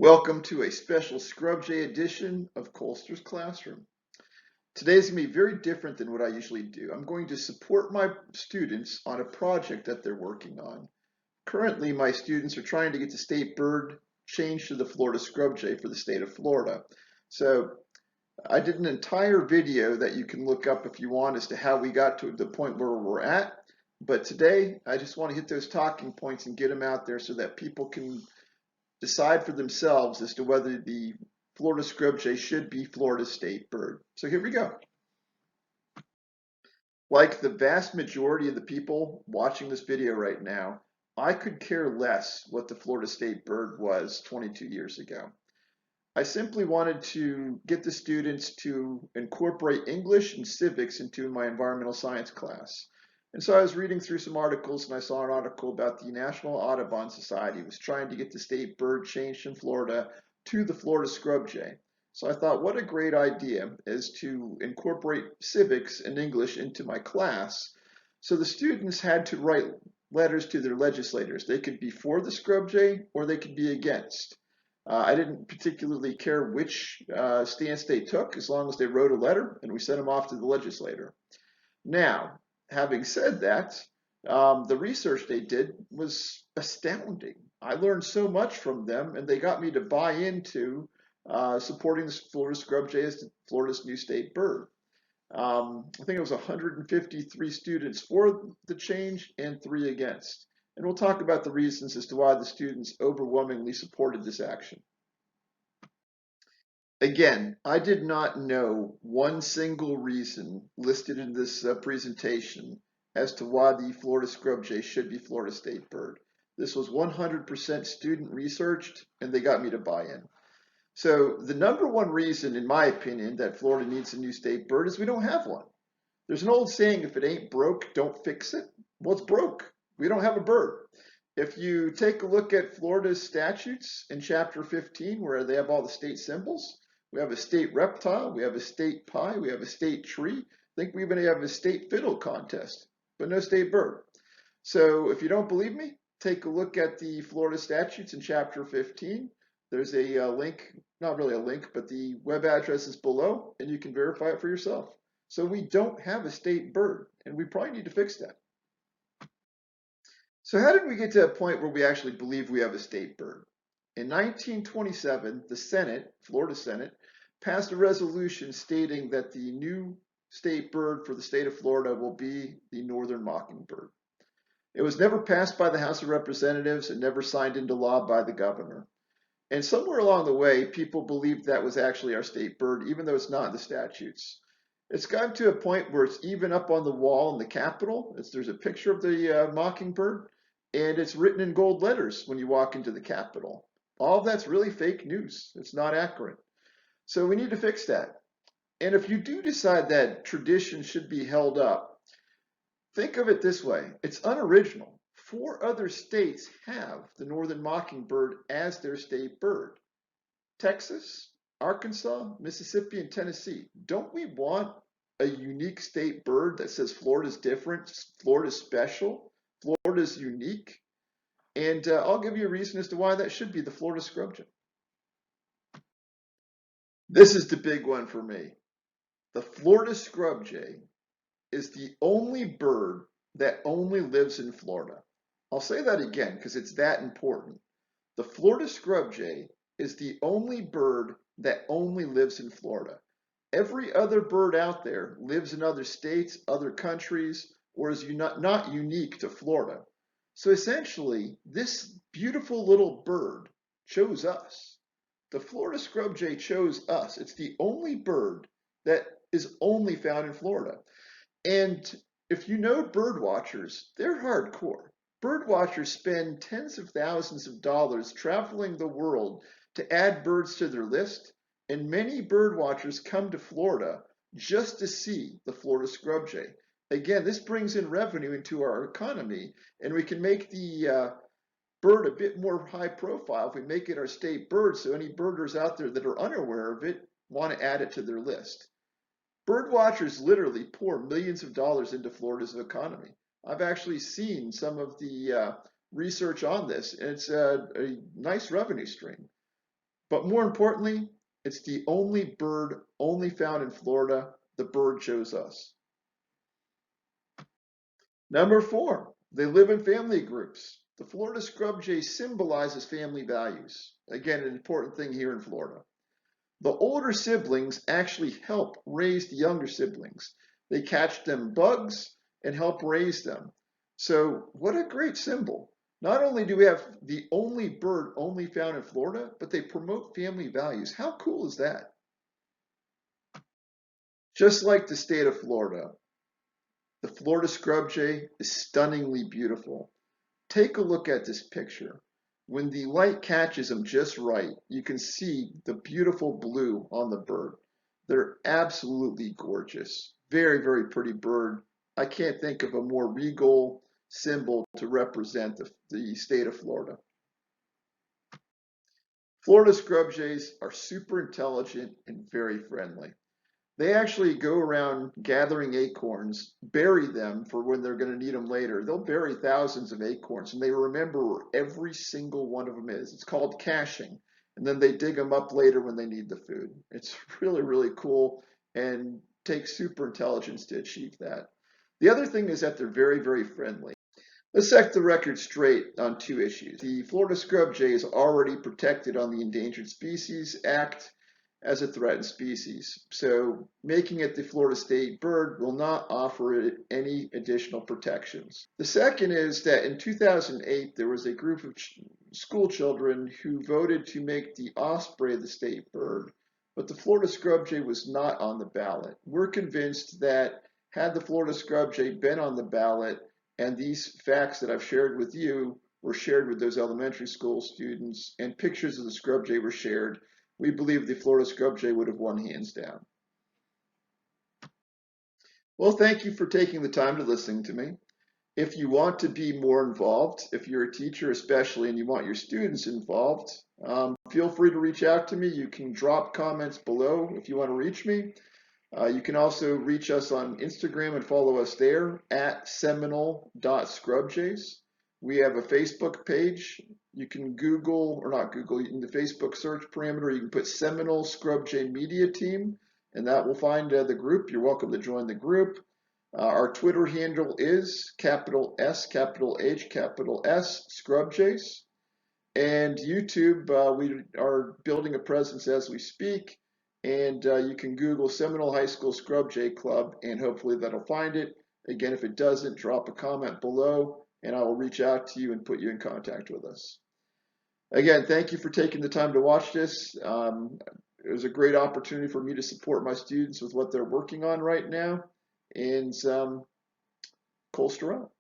Welcome to a special Scrub J edition of Colster's Classroom. Today's going to be very different than what I usually do. I'm going to support my students on a project that they're working on. Currently, my students are trying to get the state bird changed to the Florida Scrub Jay for the state of Florida. So I did an entire video that you can look up if you want as to how we got to the point where we're at. But today, I just want to hit those talking points and get them out there so that people can decide for themselves as to whether the Florida Scrub Jay should be Florida's state bird. So here we go. Like the vast majority of the people watching this video right now, I could care less what the Florida state bird was 22 years ago. I simply wanted to get the students to incorporate English and civics into my environmental science class. And so I was reading through some articles and I saw an article about the National Audubon Society was trying to get the state bird changed in Florida to the Florida Scrub Jay. So I thought, what a great idea is to incorporate civics and English into my class. So the students had to write letters to their legislators. They could be for the Scrub Jay or they could be against. I didn't particularly care which stance they took as long as they wrote a letter and we sent them off to the legislator. Now, having said that, the research they did was astounding. I learned so much from them, and they got me to buy into supporting the Florida Scrub Jay as Florida's new state bird. I think it was 153 students for the change and 3 against. And we'll talk about the reasons as to why the students overwhelmingly supported this action. Again, I did not know one single reason listed in this presentation as to why the Florida Scrub Jay should be Florida state bird. This was 100% student researched, and they got me to buy in. So the number one reason, in my opinion, that Florida needs a new state bird is we don't have one. There's an old saying, if it ain't broke, don't fix it. Well, it's broke. We don't have a bird. If you take a look at Florida's statutes in chapter 15, where they have all the state symbols, we have a state reptile, we have a state pie, we have a state tree. I think we even have a state fiddle contest, but no state bird. So if you don't believe me, take a look at the Florida statutes in chapter 15. There's a link, not really a link, but the web address is below, and you can verify it for yourself. So we don't have a state bird, and we probably need to fix that. So how did we get to a point where we actually believe we have a state bird? In 1927, the Senate, Florida Senate, passed a resolution stating that the new state bird for the state of Florida will be the Northern Mockingbird. It was never passed by the House of Representatives and never signed into law by the governor. And somewhere along the way, people believed that was actually our state bird, even though it's not in the statutes. It's gotten to a point where it's even up on the wall in the Capitol. There's a picture of the mockingbird, and it's written in gold letters when you walk into the Capitol. All of that's really fake news. It's not accurate. So we need to fix that. And if you do decide that tradition should be held up, think of it this way. It's unoriginal. 4 other states have the Northern Mockingbird as their state bird. Texas, Arkansas, Mississippi, and Tennessee. Don't we want a unique state bird that says Florida's different, Florida's special, Florida's unique? And I'll give you a reason as to why that should be the Florida Scrub Jay. This is the big one for me. The Florida Scrub Jay is the only bird that only lives in Florida. I'll say that again because it's that important. The Florida Scrub Jay is the only bird that only lives in Florida. Every other bird out there lives in other states, other countries, or is not unique to Florida. So essentially, this beautiful little bird chose us. The Florida Scrub Jay chose us. It's the only bird that is only found in Florida. And if you know birdwatchers, they're hardcore. Birdwatchers spend tens of thousands of dollars traveling the world to add birds to their list, and many birdwatchers come to Florida just to see the Florida Scrub Jay. Again, this brings in revenue into our economy, and we can make the bird a bit more high profile if we make it our state bird, so any birders out there that are unaware of it want to add it to their list. Birdwatchers literally pour millions of dollars into Florida's economy. I've actually seen some of the research on this, and it's a nice revenue stream. But more importantly, it's the only bird only found in Florida. The bird chose us. Number 4, they live in family groups. The Florida scrub jay symbolizes family values. Again, an important thing here in Florida. The older siblings actually help raise the younger siblings. They catch them bugs and help raise them. So what a great symbol. Not only do we have the only bird only found in Florida, but they promote family values. How cool is that? Just like the state of Florida, the Florida scrub jay is stunningly beautiful. Take a look at this picture. When the light catches them just right, you can see the beautiful blue on the bird. They're absolutely gorgeous. Very, very pretty bird. I can't think of a more regal symbol to represent the state of Florida. Florida scrub jays are super intelligent and very friendly. They actually go around gathering acorns, bury them for when they're going to need them later. They'll bury thousands of acorns and they remember where every single one of them is. It's called caching. And then they dig them up later when they need the food. It's really, really cool and takes super intelligence to achieve that. The other thing is that they're very, very friendly. Let's set the record straight on 2 issues. The Florida scrub jay is already protected on the Endangered Species Act as a threatened species. So making it the Florida state bird will not offer it any additional protections. The second is that in 2008, there was a group of school children who voted to make the osprey the state bird, but the Florida scrub jay was not on the ballot. We're convinced that had the Florida scrub jay been on the ballot and these facts that I've shared with you were shared with those elementary school students and pictures of the scrub jay were shared, we believe the Florida scrub jay would have won hands down. Well, thank you for taking the time to listen to me. If you want to be more involved, if you're a teacher especially and you want your students involved, feel free to reach out to me. You can drop comments below if you want to reach me. You can also reach us on Instagram and follow us there at seminole.scrubjays. We have a Facebook page. You can Google, or not Google, in the Facebook search parameter, you can put Seminole Scrub Jay Media Team, and that will find the group. You're welcome to join the group. Our Twitter handle is capital S, capital H, capital S, Scrub Jays. And YouTube, we are building a presence as we speak. And you can Google Seminole High School Scrub Jay Club, and hopefully that'll find it. Again, if it doesn't, drop a comment below, and I will reach out to you and put you in contact with us. Again, thank you for taking the time to watch this. It was a great opportunity for me to support my students with what they're working on right now. And Cole Storell.